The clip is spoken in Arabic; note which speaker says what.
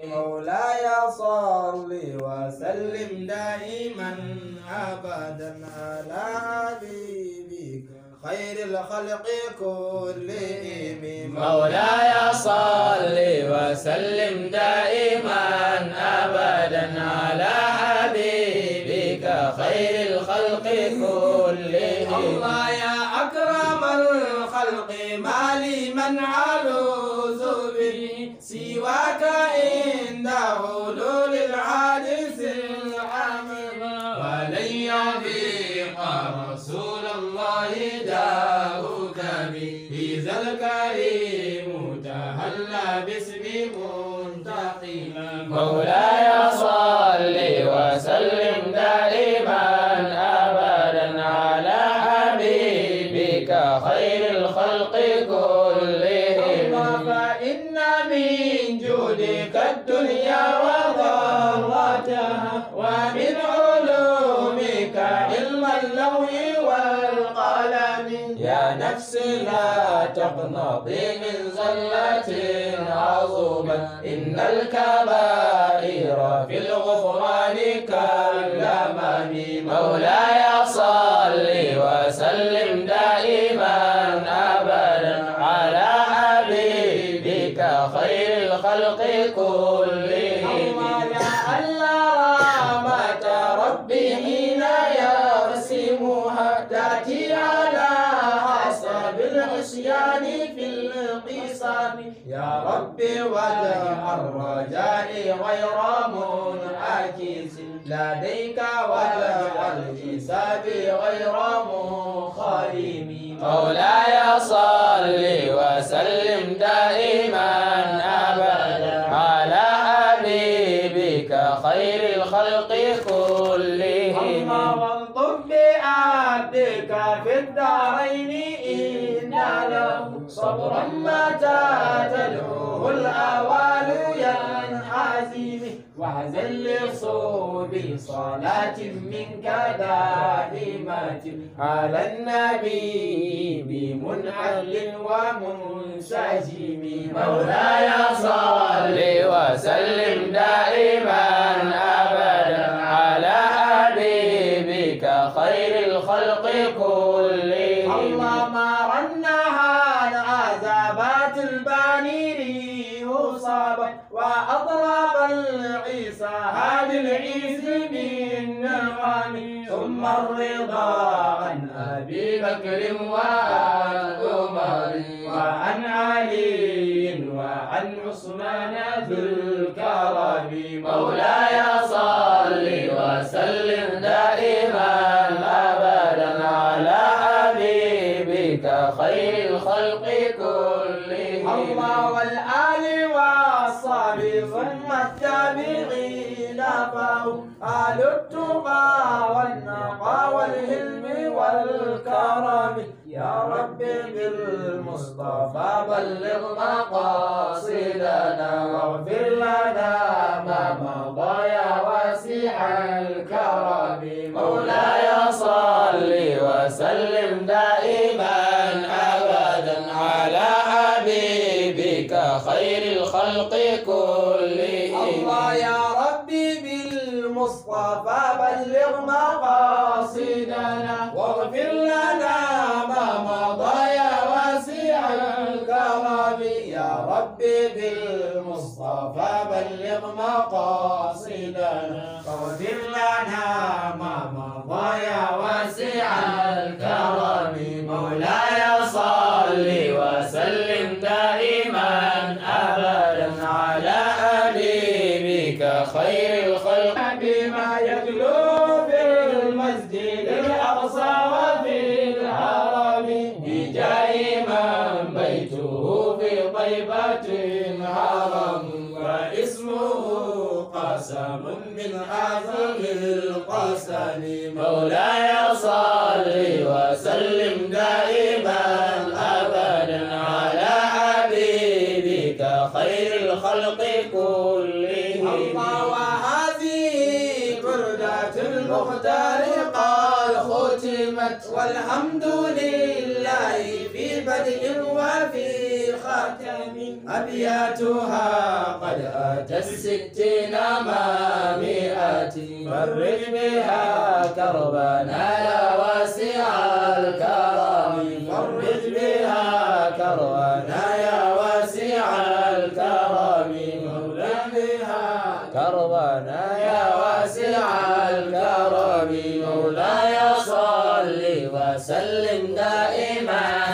Speaker 1: مولاي صل وسلم دائما أبدا على حبيبك خير الخلق كلهم.
Speaker 2: مولاي صل وسلم دائما أبدا على حبيبك خير الخلق كلهم.
Speaker 1: الله يا أكرم الخلق ما لي من ألوذ به سواك عند حلول الحادث العميم.
Speaker 2: ولن يضيق رسول الله داؤك به ذا الكريم تهلى باسم منتقم. مولاي صل وسلم دائما أبدا على حبيبك خير الخلق كلهم.
Speaker 1: فإن من جودك الدنيا وضرتها ومن علومك علم اللوح والقلم.
Speaker 2: يا نفس لا تقنطي من زلة عظمت إن الكبائر في الغفران كالأمم. مولاي صل وسلم دائما أبدا على حبيبك خير الخلق كلهم.
Speaker 1: رحمة ربي حين يرسمها تأتي على حسب العصيان في القسم. يا ربي وجه الرجاء غير منعكس لديك وجه الحساب غير منخرم.
Speaker 2: مولاي صل وسلم دائما أبدا على حبيبك خير الخلق كلهم.
Speaker 1: وانطق بعبدك في الدارين إن له صبرا متى تدعوه الأوال ينحزم. واحزن لصوب صلاة منك دائمة على النبي بمنحل ومنسجم.
Speaker 2: مولاي صل وسلم دائما أبدا على حبيبك خير الخلق كلهم.
Speaker 1: الله ما رنها عذابات البانير صابت وأضرب العيسى هذه العيس بالنغم. ثم الرضا عن أبي بكر وعن عمر وعن علي وعن عثمان ذو الكرم.
Speaker 2: مولاي صل وسلم دائما أبدا على حبيبك خير الخلق كلهم.
Speaker 1: الله والآل والصحب ثم التابعين فهم آل التقى والنقى والهلم والكرم. يا ربي بالمصطفى بلغ مقاصدنا واغفر لنا ما مضى يا واسع الكرم.
Speaker 2: مولاي صل وسلم دائما أبدا على حبيبك خير الخلق كلهم.
Speaker 1: الله يا ربي بالمصطفى بلغ مقاصدنا واغفر لنا ما مضى يا واسع الكرم. يا ربي بالمصطفى بلغ مقاصدنا واغفر لنا ما مضى يا واسع الكرم.
Speaker 2: مولاي صل وسلم دائما أبدا على حبيبك خير الخلق.
Speaker 1: بما يتلو في المسجد الأقصى وفي الحرم
Speaker 2: بجاه من بيته في طيبة حرم
Speaker 1: واسمه قسم من أعظم القسم.
Speaker 2: مولاي صل وسلم دائما أبدا على حبيبك خير الخلق كلهم.
Speaker 1: وهذه بردة المختار قال ختمت
Speaker 2: قامت والحمد لله في بدء وفي ختم أبياتها قد أتت 60 مع 100 فرج بها كربنا يا واسع الكرم فرج بها كربنا يا واسع الكرم مولى بها كربنا يا واسع الكرم مولاي صل وسلم دائما